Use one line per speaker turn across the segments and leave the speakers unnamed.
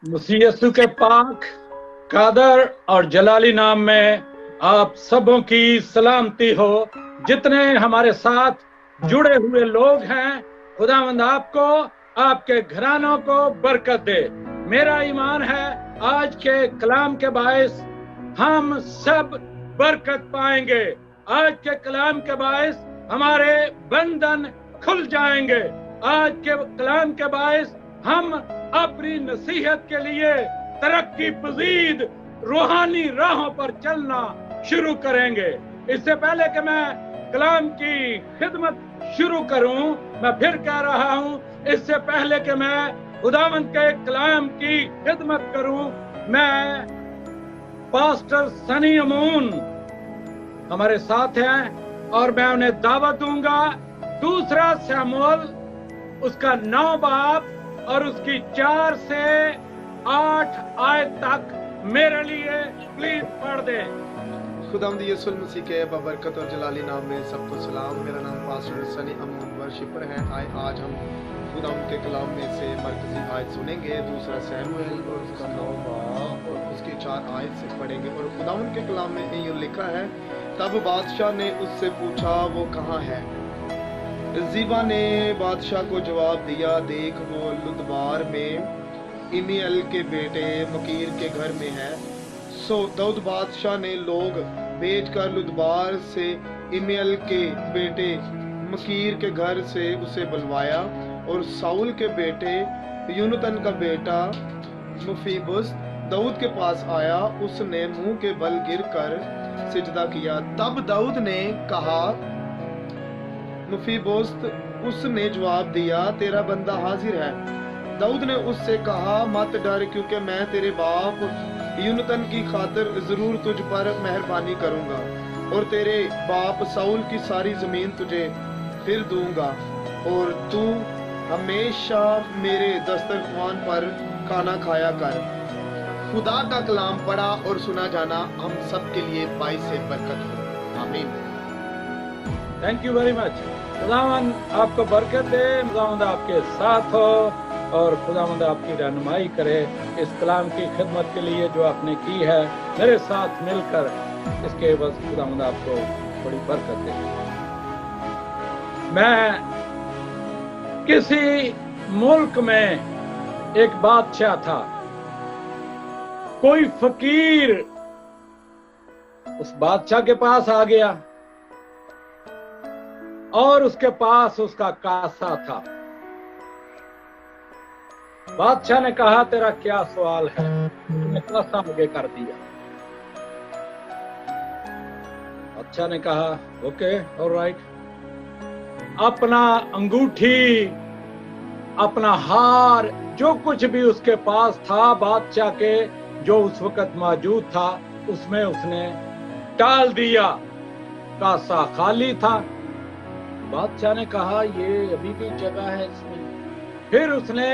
मसीह यीशु के पाक कादर और जलाली नाम में आप सबों की सलामती हो। जितने हमारे साथ जुड़े हुए लोग हैं, खुदावंद आपको, आपके घरानों को बरकत दे। मेरा ईमान है आज के कलाम के बायस हम सब बरकत पाएंगे। आज के कलाम के बायस हमारे बंधन खुल जाएंगे। आज के कलाम के बायस हम अपनी नसीहत के लिए तरक्की पजीद रूहानी राहों पर चलना शुरू करेंगे। इससे पहले कि मैं कलाम की खिदमत शुरू करूं, मैं फिर कह रहा हूं, इससे पहले कि मैं खुदावंद के कलाम की खिदमत करूं, मैं पास्टर सनी अमून हमारे साथ हैं और मैं उन्हें दावत दूंगा। दूसरा शमूएल उसका 9 बाब और उसकी 4 से 8 आयत तक मेरे लिए प्लीज पढ़ दे।
खुदावंद यीशु मसीह के बबरकत और जलाली नाम में सबको सलाम। मेरा नाम पास्टर सनी अमून वर्शिपर है। आज हम खुदावंद के कलाम में से मरकजी आयत सुनेंगे। दूसरा शमूएल और उसका 9 बाब और उसकी 4 आयत से पढ़ेंगे। और खुदावंद के कलाम में यूं लिखा है, तब बादशाह ने उससे पूछा, वो कहाँ है? जीबा ने बादशाह को जवाब दिया, देख वो लुदबार में इमीएल के बेटे मकीर के घर में है। सो दाऊद बादशाह ने लोग भेजकर लुदबार से इमीएल के बेटे मकीर के घर से उसे बुलवाया। और साउल के बेटे यूनतन का बेटा मुफीबोशेत दाऊद के पास आया। उसने मुंह के बल गिरकर सिजदा किया। तब दाऊद ने कहा, मुफीबोशेत। उसने जवाब दिया, तेरा बंदा हाजिर है। दाऊद ने उससे कहा, मत डर, क्योंकि मैं तेरे बाप यूनतन की खातिर जरूर तुझ पर मेहरबानी करूंगा और तेरे बाप साउल की सारी जमीन तुझे फिर दूंगा और तू हमेशा मेरे दस्तरखान पर खाना खाया कर। खुदा का कलाम पढ़ा और सुना जाना हम सब के लिए बाइस से बरकत हो। आमीन।
Thank you very much. खुदावंद आपको बरकत दे, खुदावंद आपके साथ हो और खुदावंद आपकी रहनुमाई करे इस कलाम की खिदमत के लिए जो आपने की है। मेरे साथ मिलकर इसके बस खुदावंद आपको बड़ी बरकत दे। मैं किसी मुल्क में एक बादशाह था। कोई फकीर उस बादशाह के पास आ गया और उसके पास उसका कासा था। बादशाह ने कहा, तेरा क्या सवाल है? तूने कासा मुझे कर दिया। बादशाह ने कहा, ओके ऑलराइट। अपना अंगूठी, अपना हार, जो कुछ भी उसके पास था बादशाह के, जो उस वक्त मौजूद था, उसमें उसने डाल दिया। कासा खाली था। बादशाह ने कहा, ये अभी भी जगह है इसमें। फिर उसने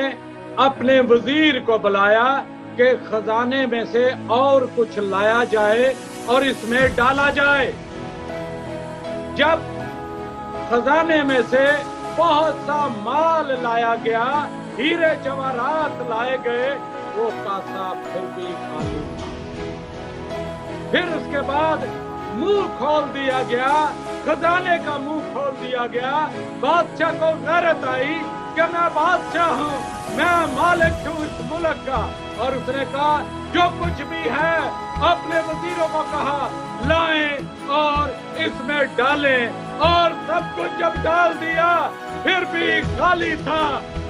अपने वजीर को बुलाया कि खजाने में से और कुछ लाया जाए और इसमें डाला जाए। जब खजाने में से बहुत सा माल लाया गया, हीरे जवाहरात लाए गए, वो कासा फिर भी खाली था। फिर उसके बाद मुंह खोल दिया गया, खजाने का मुंह खोल दिया गया। बादशाह को गैरत आई कि मैं बादशाह हूँ, मैं मालिक हूँ इस मुल्क का। और उसने कहा, जो कुछ भी है अपने वजीरों को कहा लाएं और इसमें डालें। और सब कुछ जब डाल दिया फिर भी खाली था।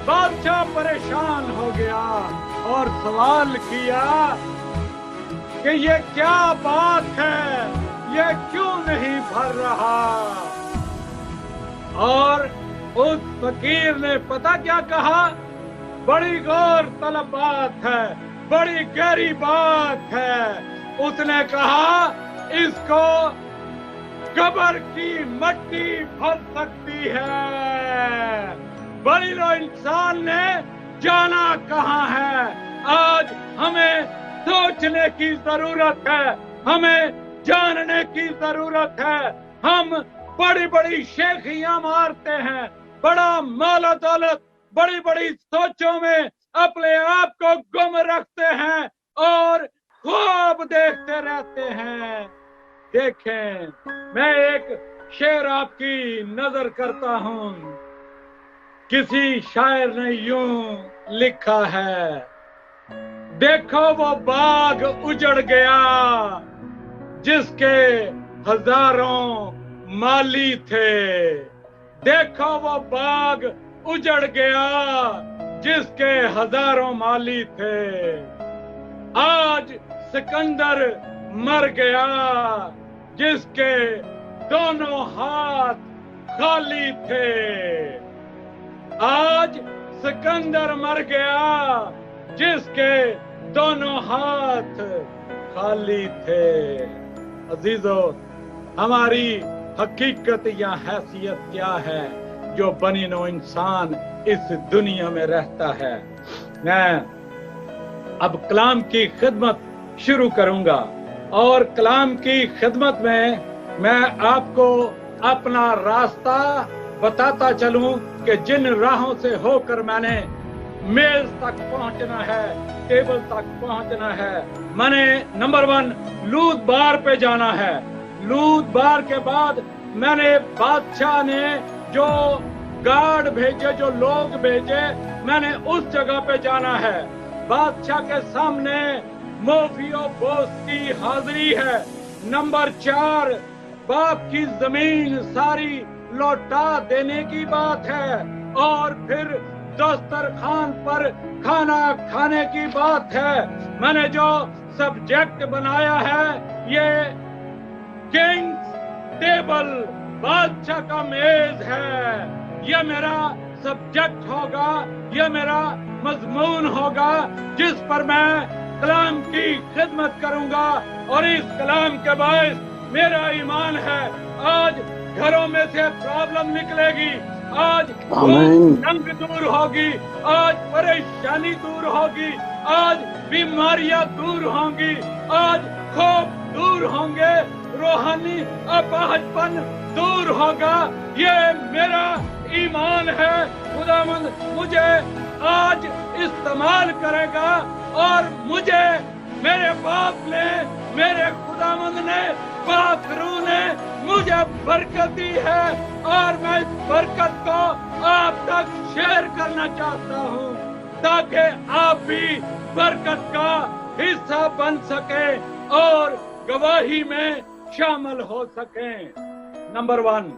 बादशाह परेशान हो गया और सवाल किया कि ये क्या बात है, ये क्यों नहीं भर रहा? और उस फकीर ने पता क्या कहा? बड़ी गौर तलब बात है, बड़ी गहरी बात है। उसने कहा, इसको कब्र की मट्टी भर सकती है। बड़ी लो इंसान ने जाना कहाँ है। आज हमें सोचने की जरूरत है, हमें जानने की जरूरत है। हम बड़ी बड़ी शेखियां मारते हैं, बड़ा माल दौलत बड़ी बड़ी सोचों में अपने आप को गुम रखते हैं और ख्वाब देखते रहते हैं। देखें, मैं एक शेर आपकी नजर करता हूं। किसी शायर ने यूं लिखा है, देखो वो बाग उजड़ गया जिसके हजारों माली थे। देखो वो बाग उजड़ गया जिसके हजारों माली थे। आज सिकंदर मर गया जिसके दोनों हाथ खाली थे। आज सिकंदर मर गया जिसके दोनों हाथ खाली थे। अजीजों, हमारी हकीकत या हैसियत क्या है जो बनी नो इंसान इस दुनिया में रहता है। मैं अब कलाम की खिदमत शुरू करूंगा और कलाम की खिदमत में मैं आपको अपना रास्ता बताता चलूं कि जिन राहों से होकर मैंने मेज तक पहुंचना है, टेबल तक पहुंचना है। मैंने नंबर 1 लूद बार पे जाना है। लूद बार के बाद मैंने बादशाह ने जो गार्ड भेजे, जो लोग भेजे, मैंने उस जगह पे जाना है। बादशाह के सामने मोफियोबोस की हाजिरी है। नंबर 4 बाप की जमीन सारी लौटा देने की बात है और फिर दस्तरखान पर खाना खाने की बात है। मैंने जो सब्जेक्ट बनाया है ये किंग्स टेबल, बादशाह का मेज है। ये मेरा सब्जेक्ट होगा, ये मेरा मजमून होगा जिस पर मैं कलाम की खिदमत करूंगा। और इस कलाम के बायस मेरा ईमान है आज घरों में से प्रॉब्लम निकलेगी, आज जंग दूर होगी, आज परेशानी दूर होगी, आज बीमारियां दूर होंगी, आज खौफ दूर होंगे, रूहानी अपाहजपन दूर होगा। ये मेरा ईमान है। खुदावंद मुझे आज इस्तेमाल करेगा और मुझे मेरे बाप ने, मेरे खुदावंद ने, पाक रूह ने मुझे बरकत दी है और मैं इस बरकत को आप तक शेयर करना चाहता हूँ ताकि आप भी बरकत का हिस्सा बन सके और गवाही में शामिल हो सकें। नंबर 1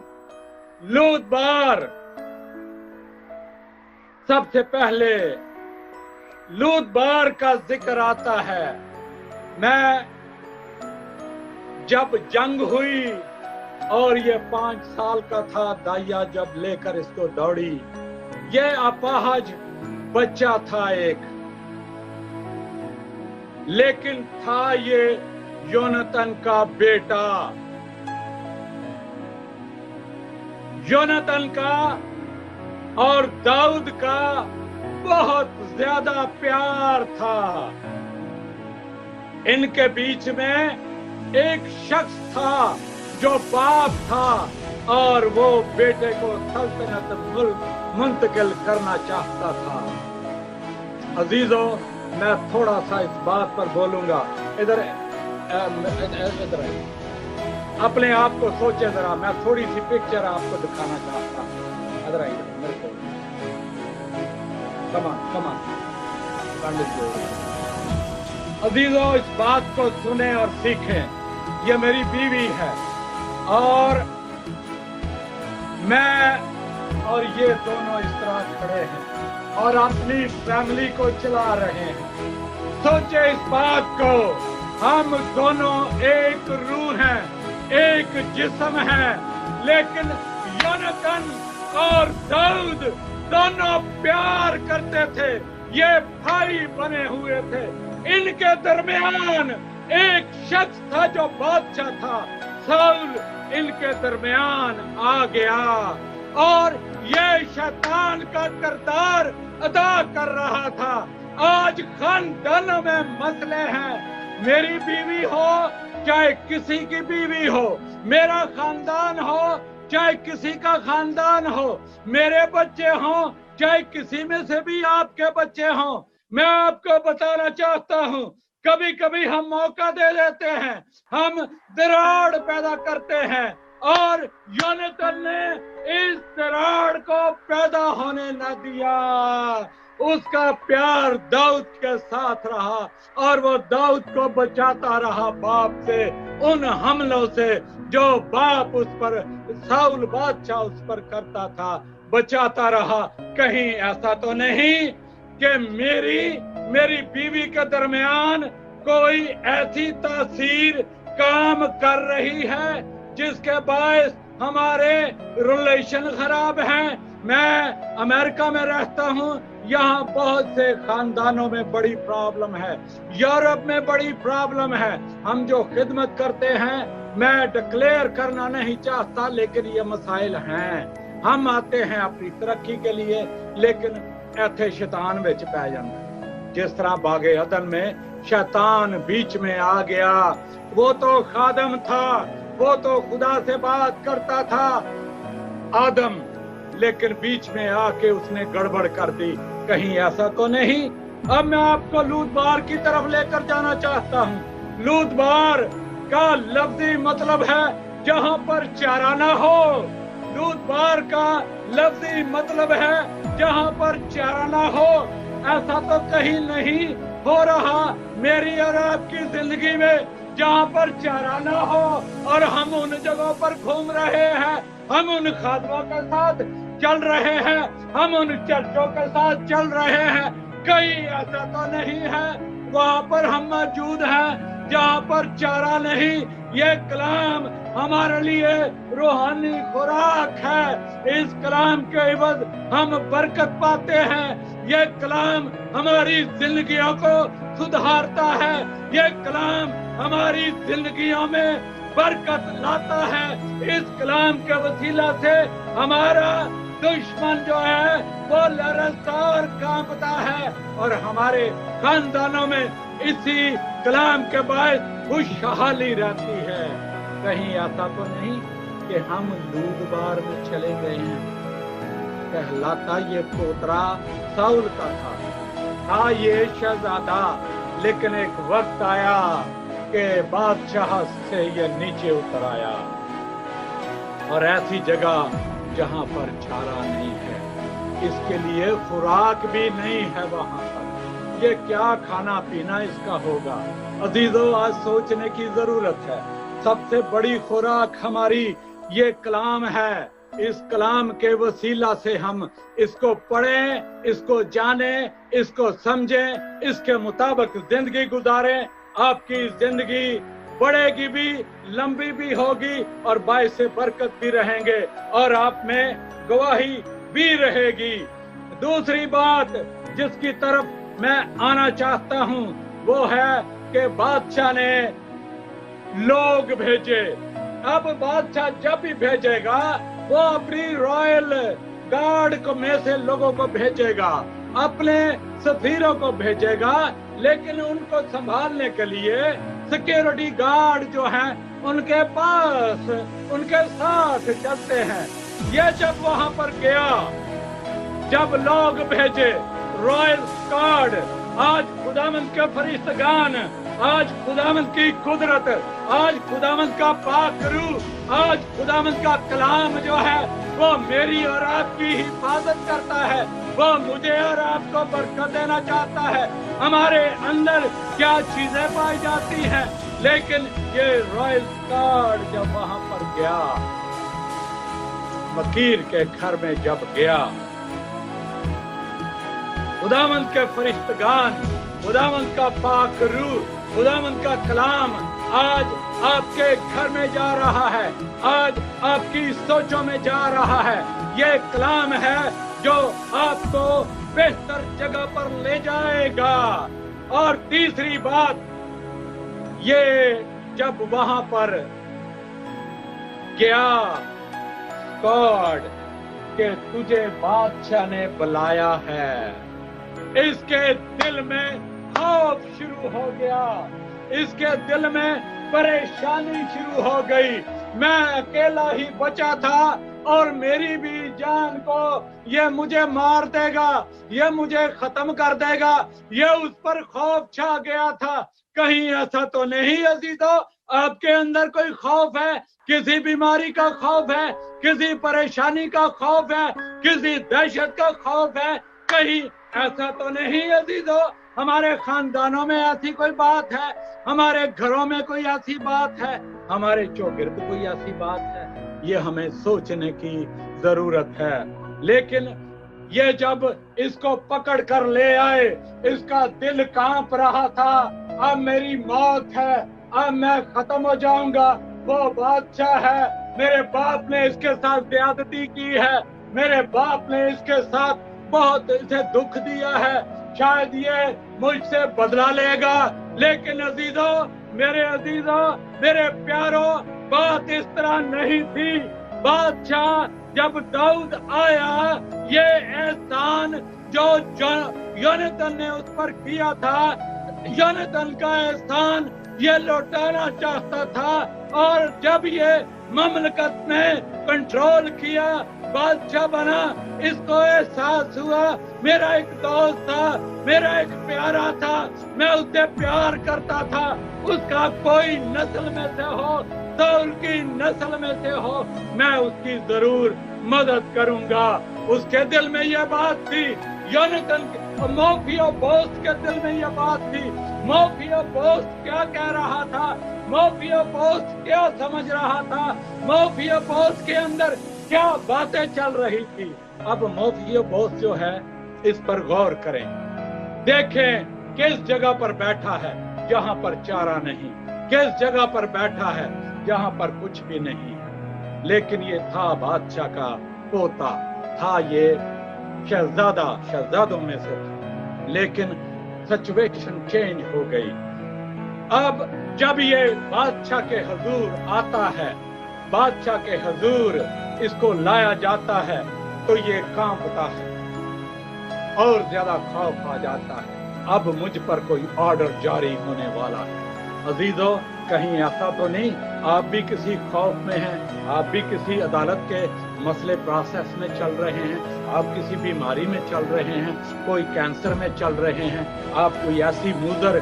लूद बार। सबसे पहले लूद बार का जिक्र आता है। मैं जब जंग हुई और ये 5 साल का था, दाइया जब लेकर इसको दौड़ी, ये अपाहज बच्चा था एक, लेकिन था ये योनातान का बेटा, योनातान का और दाऊद का बहुत ज्यादा प्यार था। इनके बीच में एक शख्स था जो बाप था और वो बेटे को सल्तनत मुल्क मुंतकिल करना चाहता था। अजीजों, मैं थोड़ा सा इस बात पर बोलूंगा। इधर अपने आप को सोचे जरा, मैं थोड़ी सी पिक्चर आपको दिखाना चाहता हूँ। इधर आइए मेरे को, कमान अजीजों, इस बात को सुने और सीखें। ये मेरी बीवी है और मैं और ये दोनों इस तरह खड़े हैं और अपनी फैमिली को चला रहे हैं। सोचे इस बात को, हम दोनों एक रूह हैं, एक जिस्म है, लेकिन योनातान और दाऊद दोनों प्यार करते थे। ये भाई बने हुए थे। इनके दरमियान एक शख्स था जो बादशाह था, साउल इनके दरमियान आ गया और ये शैतान का किरदार अदा कर रहा था। आज खानदानों में मसले हैं। मेरी बीवी हो चाहे किसी की बीवी हो, मेरा खानदान हो चाहे किसी का खानदान हो, मेरे बच्चे हों चाहे किसी में से भी आपके बच्चे हों, मैं आपको बताना चाहता हूं, कभी कभी हम मौका दे देते हैं, हम दरार पैदा करते हैं, और योनातान ने इस दरार को पैदा होने न दिया। उसका प्यार दाऊद के साथ रहा और वो दाऊद को बचाता रहा बाप से, उन हमलों से जो बाप उस पर, साउल बादशाह उस पर करता था, बचाता रहा। कहीं ऐसा तो नहीं कि मेरी बीवी के दरमियान कोई ऐसी तासीर काम कर रही है जिसके बायस हमारे रिलेशन खराब हैं। मैं अमेरिका में रहता हूं, यहाँ बहुत से खानदानों में बड़ी प्रॉब्लम है, यूरोप में बड़ी प्रॉब्लम है। हम जो खिदमत करते हैं, मैं डिक्लेयर करना नहीं चाहता, लेकिन ये मसाइल हैं। हम आते हैं अपनी तरक्की के लिए, लेकिन ऐथे शैतान विच पै जांदा। जिस तरह बागे अदन में शैतान बीच में आ गया, वो तो खादम था, वो तो खुदा से बात करता था आदम, लेकिन बीच में आके उसने गड़बड़ कर दी। कहीं ऐसा तो नहीं? अब मैं आपको लूदबार की तरफ लेकर जाना चाहता हूँ। लूदबार का लफ्जी मतलब है जहाँ पर चारा ना हो। लूदबार का लफ्जी मतलब है जहाँ पर चारा ना हो। ऐसा तो कहीं नहीं हो रहा मेरी और आपकी जिंदगी में जहाँ पर चारा ना हो, और हम उन जगहों पर घूम रहे हैं, हम उन खादमों के साथ चल रहे हैं, हम उन चर्चों के साथ चल रहे हैं। कहीं ऐसा तो नहीं है वहां पर हम मौजूद हैं जहाँ पर चारा नहीं। ये कलाम हमारे लिए रूहानी खुराक है। इस कलाम के इवज हम बरकत पाते हैं। ये कलाम हमारी जिंदगियों को सुधारता है। ये कलाम हमारी जिंदगियों में बरकत लाता है। इस कलाम के वसीला से हमारा दुश्मन जो है वो लरज़दार कांपता है, और हमारे खानदानों में इसी कलाम के बायस खुशहाली रहती है। कहीं ऐसा तो नहीं कि हम लूदबार में चले गए हैं? कहलाता ये पोतरा साउल का था ये शहजादा, लेकिन एक वक्त आया कि बादशाह से ये नीचे उतर आया, और ऐसी जगह जहां पर चारा नहीं है, इसके लिए खुराक भी नहीं है वहां पर। ये क्या खाना पीना इसका होगा? अजीजों, आज सोचने की जरूरत है। सबसे बड़ी खुराक हमारी ये कलाम है। इस कलाम के वसीला से हम इसको पढ़ें, इसको जानें, इसको समझें, इसके मुताबिक जिंदगी गुजारें। आपकी जिंदगी बढ़ेगी भी, लंबी भी होगी, और बाइस बरकत भी रहेंगे, और आप में गवाही भी रहेगी। दूसरी बात जिसकी तरफ मैं आना चाहता हूं वो है कि बादशाह ने लोग भेजे। अब बादशाह जब भी भेजेगा वो अपनी रॉयल गार्ड को में से लोगों को भेजेगा, अपने सफीरों को भेजेगा, लेकिन उनको संभालने के लिए सिक्योरिटी गार्ड जो हैं उनके पास, उनके साथ चलते हैं। ये जब वहां पर गया, जब लोग भेजे रॉयल गार्ड, आज खुदावंद के फरिश्तगान, आज खुदावंद की कुदरत, आज खुदावंद का पाक रूह, आज खुदावंद का कलाम जो है वो मेरी और आपकी हिफाजत करता है। वो मुझे और आपको बरकत देना चाहता है। हमारे अंदर क्या चीजें पाई जाती हैं, लेकिन ये रॉयल गार्ड जब वहां पर गया, मकीर के घर में जब गया, खुदावंद के फरिश्तगान, खुदावंद का पाक रूह, खुदावंद का कलाम आज आपके घर में जा रहा है, आज आपकी सोचों में जा रहा है। ये कलाम है जो आपको बेहतर जगह पर ले जाएगा। और तीसरी बात, ये जब वहां पर गया गॉड के तुझे बादशाह ने बुलाया है, इसके दिल में खौफ शुरू हो गया, इसके दिल में परेशानी शुरू हो गई। मैं अकेला ही बचा था और मेरी भी जान को, ये मुझे मार देगा, ये मुझे खत्म कर देगा, ये उस पर खौफ छा गया था। कहीं ऐसा तो नहीं अजीजों, आपके अंदर कोई खौफ है, किसी बीमारी का खौफ है, किसी परेशानी का खौफ है, किसी दहशत का खौफ है? कहीं ऐसा तो नहीं अजीजों, हमारे खानदानों में ऐसी कोई बात है, हमारे घरों में कोई ऐसी बात है, हमारे चौगिर्द कोई ऐसी बात है? ये हमें सोचने की जरूरत है। लेकिन ये जब इसको पकड़ कर ले आए, इसका दिल कांप रहा था, अब मेरी मौत है, अब मैं खत्म हो जाऊंगा, वो बादशाह है, मेरे बाप ने इसके साथ ज्यादती की है, मेरे बाप ने इसके साथ बहुत इसे दुख दिया है, शायद ये मुझसे बदला लेगा। लेकिन अजीजों, मेरे प्यारों, बात इस तरह नहीं थी। बादशाह जब दाऊद आया, ये एहसान जो योनातान ने उस पर किया था, योनातान का एहसान ये लौटाना चाहता था। और जब ये ममलकत में कंट्रोल किया, बादशाह बना, इसको एहसास हुआ मेरा एक दोस्त था, मेरा एक प्यारा था, मैं उससे प्यार करता था, उसका कोई नस्ल में से हो, साउल की नस्ल में से हो, मैं उसकी जरूर मदद करूंगा। उसके दिल में यह बात थी। योनातान मेफीबोशेत के दिल में यह बात थी। मेफीबोशेत क्या कह रहा था, मेफीबोशेत क्या समझ रहा था, मेफीबोशेत के अंदर क्या बातें चल रही थी। अब मेफीबोशेत जो है, इस पर गौर करें, देखें किस जगह पर बैठा है जहां पर चारा नहीं, किस जगह पर बैठा है जहां पर कुछ भी नहीं है। लेकिन ये था बादशाह का पोता, था ये शहजादों में से था। लेकिन सिचुएशन चेंज हो गई। अब जब ये बादशाह के हुजूर आता है, बादशाह के हुजूर इसको लाया जाता है, तो ये कांपता है और ज्यादा खौफ आ जाता है। अब मुझ पर कोई ऑर्डर जारी होने वाला है। अजीजों, कहीं ऐसा तो नहीं आप भी किसी खौफ में हैं, आप भी किसी अदालत के मसले प्रोसेस में चल रहे हैं, आप किसी बीमारी में चल रहे हैं, कोई कैंसर में चल रहे हैं, आप कोई ऐसी मुजर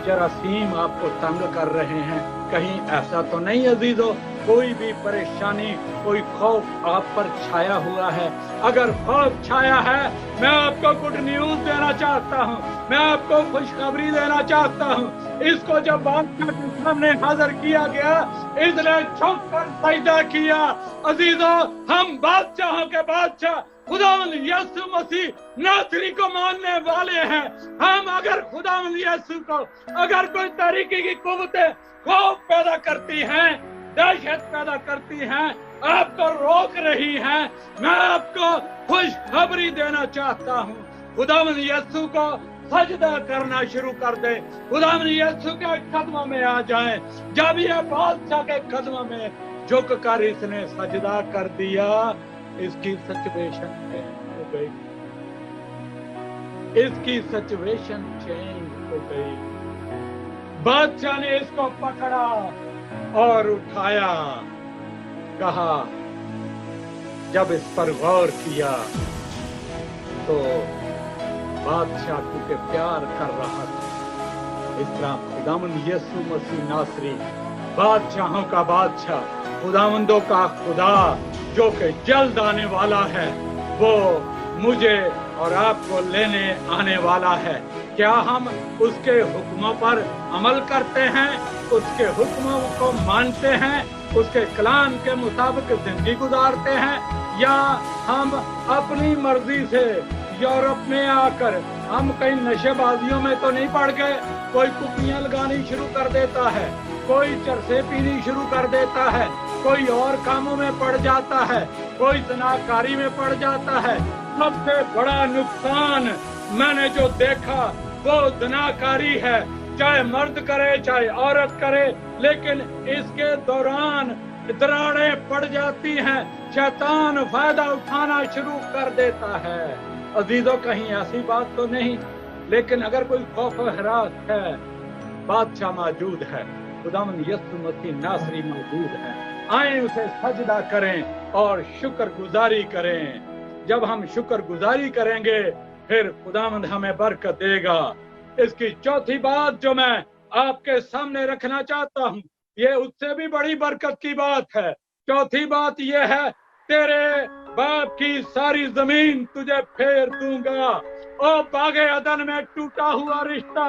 जरासीम आपको तंग कर रहे हैं? कहीं ऐसा तो नहीं अजीजों, कोई भी परेशानी, कोई खौफ आप पर छाया हुआ है? अगर खौफ छाया है, मैं आपको गुड न्यूज देना चाहता हूँ, मैं आपको खुशखबरी देना चाहता हूँ। इसको जब बादशाह के सामने हाजिर किया गया, इसने झुक कर सजदा किया। अजीजों, हम बादशाहों के बादशाह खुदावंद यीशु मसीह नासरी को मानने वाले हैं। हम अगर खुदावंद यीशु को अगर कोई तरीके की कुव्वतें खौफ पैदा करती हैं, दहशत पैदा करती हैं, आपको रोक रही हैं, मैं आपको खुशखबरी देना चाहता हूँ। खुदावंद यीशु को सजदा करना शुरू कर दे, खुदावंद यीशु के कदमों में आ जाएं। जब ये बादशाह के कदमों में झुक कर इसने सजदा कर दिया, इसकी सिचुएशन चेंज हो गई, इसकी सिचुएशन चेंज हो गई। बादशाह ने इसको पकड़ा और उठाया, कहा, जब इस पर गौर किया तो बादशाह क्योंकि प्यार कर रहा था, इस तरह खुदावंद यीशु मसीह नासरी बादशाहों का बादशाह, खुदावंदों का खुदा जो कि जल्द आने वाला है, वो मुझे और आपको लेने आने वाला है। क्या हम उसके हुक्मों पर अमल करते हैं, उसके हुक्मों को मानते हैं, उसके कलाम के मुताबिक जिंदगी गुजारते हैं, या हम अपनी मर्जी से यूरोप में आकर हम कहीं नशेबाजियों में तो नहीं पड़ गए? कोई कुपियां लगानी शुरू कर देता है, कोई चरसे पीनी शुरू कर देता है, कोई और कामों में पड़ जाता है, कोई जनाकारी में पड़ जाता है। सबसे बड़ा नुकसान मैंने जो देखा वो जनाकारी है, चाहे मर्द करे चाहे औरत करे, लेकिन इसके दौरान दरारें पड़ जाती हैं, शैतान फायदा उठाना शुरू कर देता है। अजीजों, कहीं ऐसी बात तो नहीं, लेकिन अगर कोई खौफ हरास है, बादशाह मौजूद है, खुदावंद यीशु मसीह नासरी मौजूद है। आए उसे सजदा करें और शुक्रगुजारी करें। जब हम शुक्रगुजारी करेंगे फिर खुदावंद हमें बरकत देगा। इसकी चौथी बात जो मैं आपके सामने रखना चाहता हूँ, ये उससे भी बड़ी बरकत की बात है। चौथी बात ये है, तेरे बाप की सारी जमीन तुझे फेर दूंगा। ओ बागे अदन में टूटा हुआ रिश्ता,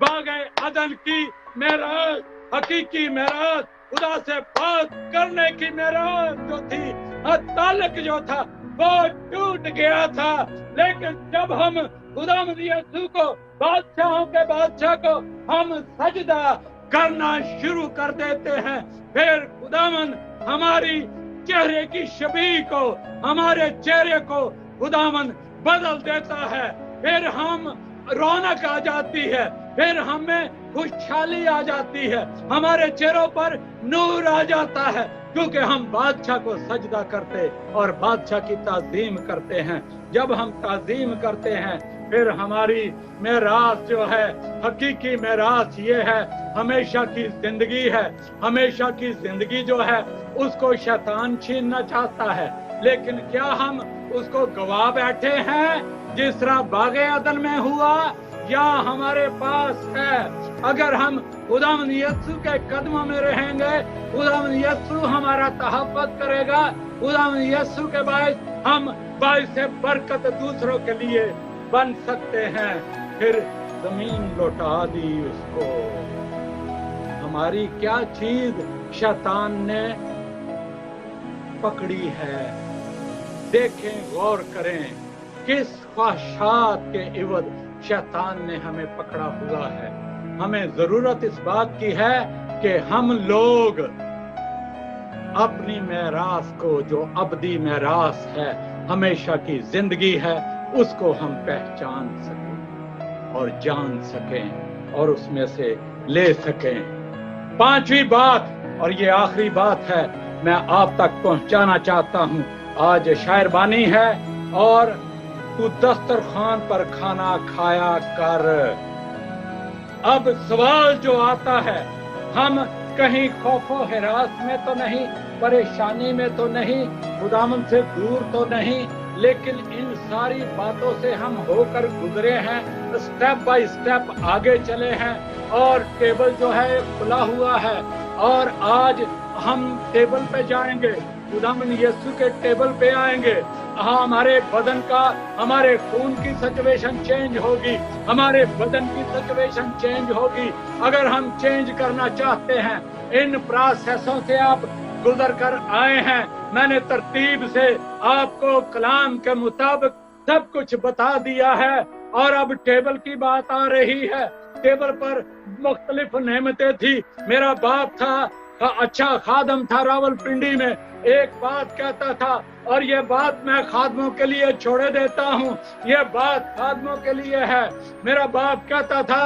बागे अदन की मेराज, हकीकी मेराज, खुदा से बात करने की मेराज जो थी, ताल्लुक जो था वो टूट गया था। लेकिन जब हम खुदावंद यीशु को, बादशाहों के बादशाह को हम सजदा करना शुरू कर देते हैं, फिर खुदावंद हमारी चेहरे की शबीह को, हमारे चेहरे को खुदावंद बदल देता है। फिर हम रौनक आ जाती है, फिर हमें खुशहाली आ जाती है, हमारे चेहरों पर नूर आ जाता है, क्योंकि हम बादशाह को सजदा करते और बादशाह की ताजीम करते हैं। जब हम ताजीम करते हैं फिर हमारी मेरास जो है, हकीकी मेरास ये है, हमेशा की जिंदगी है। हमेशा की जिंदगी जो है उसको शैतान छीनना चाहता है, लेकिन क्या हम उसको गवा बैठे हैं जिस तरह बागे अदन में हुआ, या हमारे पास है? अगर हम खुदावंद यीशु के कदमों में रहेंगे, खुदावंद यीशु हमारा तहफ़्फ़ुज़ करेगा, खुदावंद यीशु के बायस हम बायस बरकत दूसरों के लिए बन सकते हैं। फिर जमीन लौटा दी उसको। हमारी क्या चीज शैतान ने पकड़ी है? देखें, गौर करें, किस ख्वाहिशात के इवद शैतान ने हमें पकड़ा हुआ है। हमें जरूरत इस बात की है कि हम लोग अपनी मेरास को, जो अबदी मेरास है, हमेशा की जिंदगी है, उसको हम पहचान सकें और जान सकें और उसमें से ले सकें। पांचवी बात, और ये आखिरी बात है, मैं आप तक पहुंचाना चाहता हूं। आज शायरबानी है और तू दस्तरखान पर खाना खाया कर। अब सवाल जो आता है, हम कहीं खौफो हिरास में तो नहीं, परेशानी में तो नहीं, खुदावंद से दूर तो नहीं, लेकिन इन सारी बातों से हम होकर गुजरे हैं, स्टेप बाय स्टेप आगे चले हैं, और टेबल जो है खुला हुआ है, और आज हम टेबल पे जाएंगे, खुदावंद यीशु के टेबल पे आएंगे। हमारे बदन का, हमारे खून की सिचुएशन चेंज होगी, हमारे बदन की सिचुएशन चेंज होगी। अगर हम चेंज करना चाहते हैं, इन प्रोसेसों से आप गुजर कर आए हैं। मैंने तरतीब से आपको कलाम के मुताबिक सब कुछ बता दिया है, और अब टेबल की बात आ रही है। टेबल पर मुख्तलिफ नेमतें थी। मेरा बाप था, अच्छा खादम था रावलपिंडी में, एक बात कहता था, और ये बात मैं खादमों के लिए छोड़े देता हूँ, ये बात खादमों के लिए है। मेरा बाप कहता था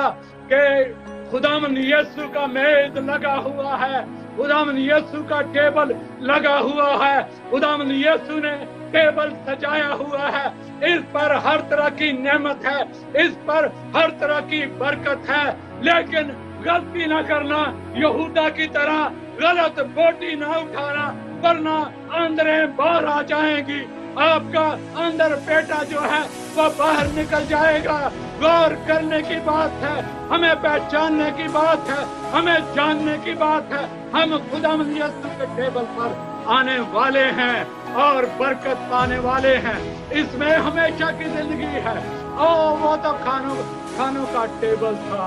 कि खुदावंद यीशु का मेज लगा हुआ है, खुदावंद यीशु का टेबल लगा हुआ है, खुदावंद यीशु ने टेबल सजाया हुआ है, इस पर हर तरह की नेमत है, इस पर हर तरह की बरकत है। लेकिन गलती ना करना, यहूदा की तरह गलत बोटी ना उठाना, वरना अंदरें बाहर आ जाएंगी। आपका अंदर पेटा जो है वो बाहर निकल जाएगा। गौर करने की बात है, हमें पहचानने की बात है, हमें जानने की बात है। हम खुदावंद यीशु के टेबल पर आने वाले हैं और बरकत पाने वाले हैं। इसमें हमेशा की जिंदगी है। ओ वो तो खानों का टेबल था,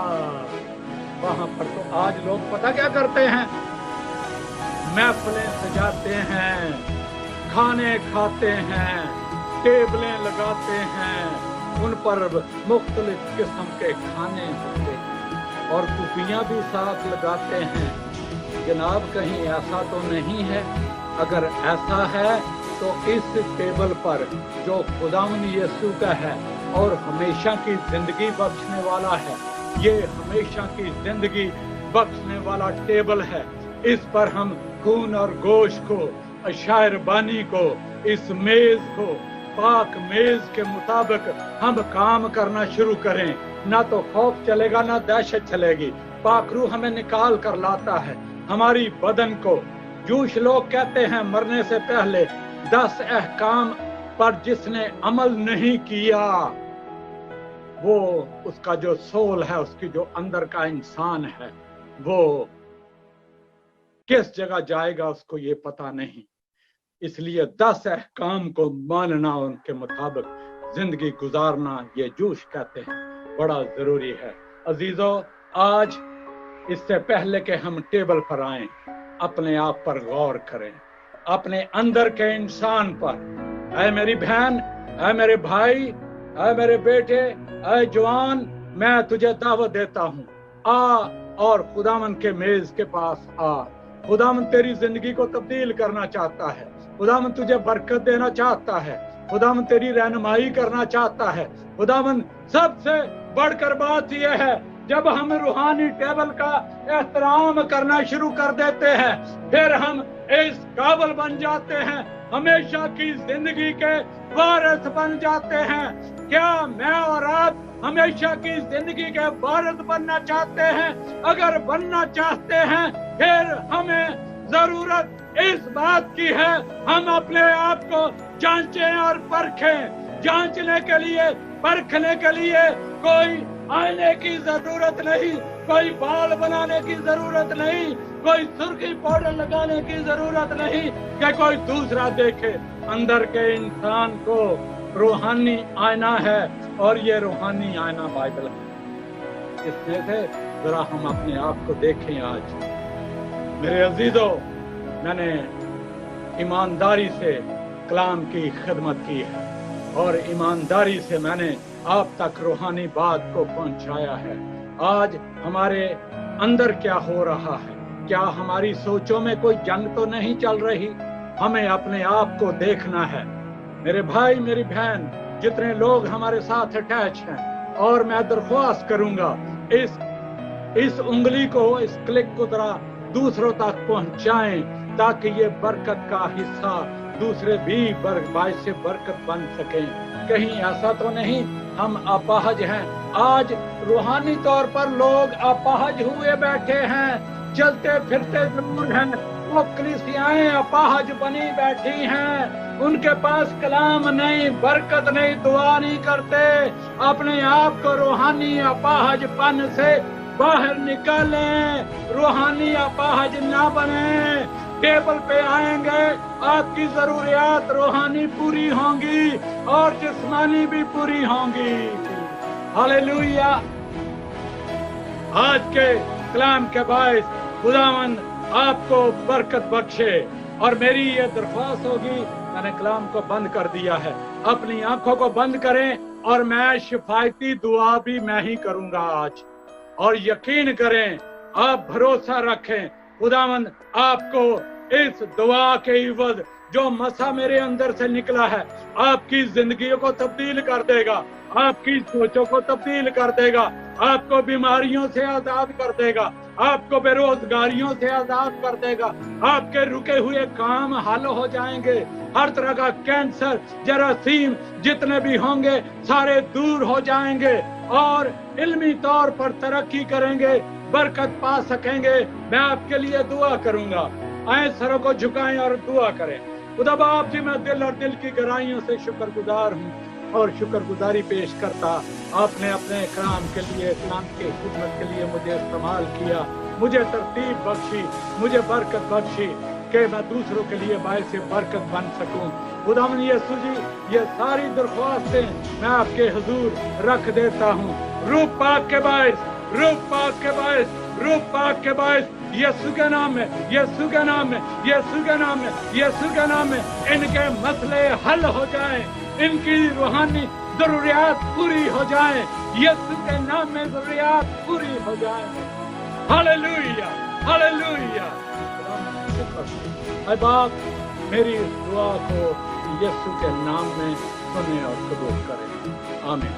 वहां पर तो आज लोग पता क्या करते हैं, महफिलें सजाते हैं, खाने खाते हैं, टेबलें लगाते हैं, उन पर मुख्तलिफ किस्म के खाने होते हैं और कुपियां भी साथ लगाते हैं। जनाब, कहीं ऐसा तो नहीं है? अगर ऐसा है तो इस टेबल पर जो खुदावंद यीशु का है और हमेशा की जिंदगी बख्शने वाला है, ये हमेशा की जिंदगी बख्शने वाला टेबल है। इस पर हम खून और गोश्त को, शायरबानी को, इस मेज को, पाक मेज के मुताबिक हम काम करना शुरू करें। ना तो खौफ चलेगा, ना दहशत चलेगी। पाक रूह हमें निकाल कर लाता है हमारी बदन को। जूश लोग कहते हैं मरने से पहले 10 अहकाम पर जिसने अमल नहीं किया, वो उसका जो सोल है, उसकी जो अंदर का इंसान है, वो किस जगह जाएगा उसको ये पता नहीं। इसलिए 10 अहकाम को मानना, उनके मुताबिक जिंदगी गुजारना, ये जोश कहते हैं, बड़ा जरूरी है। अजीजों, आज इससे पहले कि हम टेबल पर आए, अपने आप पर गौर करें, अपने अंदर के इंसान पर। ऐ मेरी बहन, ऐ मेरे भाई, ऐ मेरे बेटे, ऐ जवान, मैं तुझे दावत देता हूँ, आ और खुदावन के मेज के पास आ। खुदावन तेरी जिंदगी को तब्दील करना चाहता है, खुदावन तुझे बरकत देना चाहता है, खुदावन तेरी रहनुमाई करना चाहता है। खुदावन सबसे बढ़कर बात यह है, जब हम रूहानी टेबल का एहतराम करना शुरू कर देते हैं, फिर हम इस काबिल बन जाते हैं, हमेशा की जिंदगी के वारिस बन जाते हैं। क्या मैं और आप हमेशा की जिंदगी के वारिस बनना चाहते हैं? अगर बनना चाहते हैं, फिर हमें जरूरत इस बात की है, हम अपने आप को जांचें और परखें। जांचने के लिए, परखने के लिए कोई आईने की जरूरत नहीं, कोई बाल बनाने की जरूरत नहीं, कोई सुर्खी पाउडर लगाने की जरूरत नहीं कि कोई दूसरा देखे। अंदर के इंसान को रूहानी आईना है, और ये रूहानी आईना बाइबल है। इसमें से जरा हम अपने आप को देखें। आज मेरे अजीजों, मैंने ईमानदारी से कलाम की खिदमत की है, और ईमानदारी से मैंने आप तक रूहानी बात को पहुंचाया है। आज हमारे अंदर क्या हो रहा है? क्या हमारी सोचों में कोई जंग तो नहीं चल रही? हमें अपने आप को देखना है। मेरे भाई, मेरी बहन, जितने लोग हमारे साथ अटैच हैं, और मैं दरख्वास्त करूंगा, इस उंगली को, इस क्लिक को जरा दूसरों तक पहुंचाएं, ताकि ये बरकत का हिस्सा दूसरे भी बाइस से बरकत बन सकें। कहीं ऐसा तो नहीं हम अपाहज हैं? आज रूहानी तौर पर लोग अपाहज हुए बैठे हैं, चलते फिरते जरूर हैं, वो कलीसियाएं अपाहज बनी बैठी हैं, उनके पास कलाम नहीं, बरकत नहीं, दुआ नहीं करते। अपने आप को रूहानी अपाहजपन से बाहर निकालें, रूहानी अपाहज ना बने। टेबल पे आएंगे, आपकी जरूरियात रूहानी पूरी होंगी और जिस्मानी भी पूरी होंगी। हालेलुया। आज के कलाम के बायस खुदावन आपको बरकत बख्शे, और मेरी ये दरख्वास्त होगी, मैंने कलाम को बंद कर दिया है, अपनी आंखों को बंद करें, और मैं शिफायती दुआ भी मैं ही करूंगा आज। और यकीन करें, आप भरोसा रखें, खुदावन आपको इस दुआ के इवज जो मसा मेरे अंदर से निकला है, आपकी जिंदगी को तब्दील कर देगा, आपकी सोचों को तब्दील कर देगा, आपको बीमारियों से आजाद कर देगा, आपको बेरोजगारियों से आजाद कर देगा, आपके रुके हुए काम हल हो जाएंगे, हर तरह का कैंसर, जरासीम जितने भी होंगे सारे दूर हो जाएंगे, और इल्मी तौर पर तरक्की करेंगे, बरकत पा सकेंगे। मैं आपके लिए दुआ करूंगा। आए सरों को झुकाएं और दुआ करें। खुदा बाप जी, मैं दिल और दिल की गहराइयों से शुक्रगुजार हूँ और शुक्रगुजारी पेश करता, आपने अपने कलाम के लिए, कलाम की खिदमत के लिए मुझे इस्तेमाल किया, मुझे तरतीब बख्शी, मुझे बरकत बख्शी कि मैं दूसरों के लिए बायस बरकत बन सकूं। खुदावन यीशु जी, ये सारी दरख्वास्तें मैं आपके हुजूर रख देता हूँ। रूह पाक के बायस, रूह पाक के बायस, रूह पाक के बायस, यीशु के नाम में, यीशु के नाम में, यीशु के नाम में, यीशु के नाम में इनके मसले हल हो जाएं, इनकी रूहानी जरूरियात पूरी हो जाएं, यीशु के नाम में जरूरियात पूरी हो जाएं। Hallelujah, hallelujah. ऐ बाप, मेरी दुआ को यीशु के नाम में सुने और कबूल करें। आमीन।